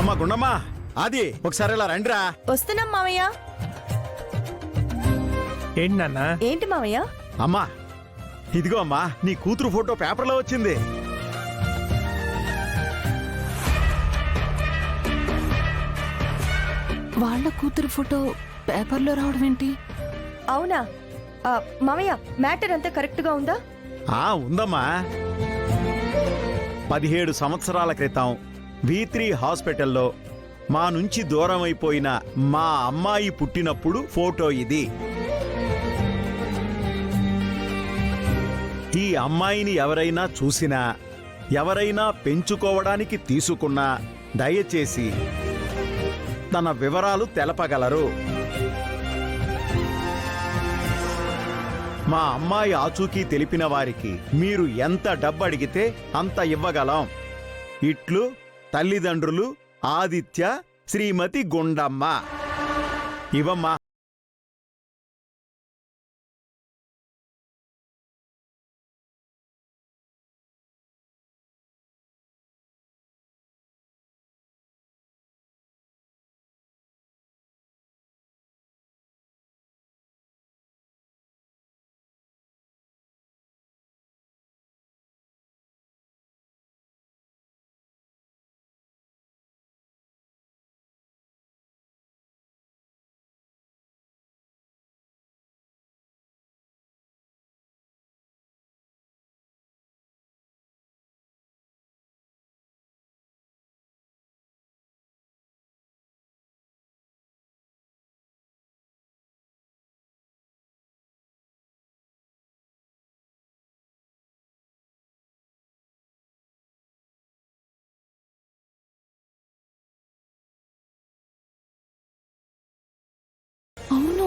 అమ్మా గుండమ్మా, అది ఒకసారి ఇలా రండిరా. వస్తున్నాం మావయ్య. ఏంటి నాన్న? ఏంటి మావయ్య? అమ్మా ఇదిగో అమ్మా, నీ కూతురు ఫోటో పేపర్లో వచ్చింది. వాళ్ళ కూతురు ఫోటో పేపర్లో రావడం ఏంటి? అవునా మావయ్య, మ్యాటర్ అంతా కరెక్ట్ గా ఉందా? ఉందమ్మా. 17 సంవత్సరాల క్రితం V3 హాస్పిటల్లో మా నుంచి దూరం అయిపోయిన మా అమ్మాయి పుట్టినప్పుడు ఫోటో ఇది. ఈ అమ్మాయిని ఎవరైనా చూసినా, ఎవరైనా పెంచుకోవడానికి తీసుకున్నా దయచేసి తన వివరాలు తెలపగలరు. మా అమ్మాయి ఆచూకీ తెలిపిన వారికి మీరు ఎంత డబ్బు అడిగితే అంత ఇవ్వగలం. ఇట్లు తల్లిదండ్రులు ఆదిత్య, శ్రీమతి గుండమ్మ. ఇవమ్మా. అవును.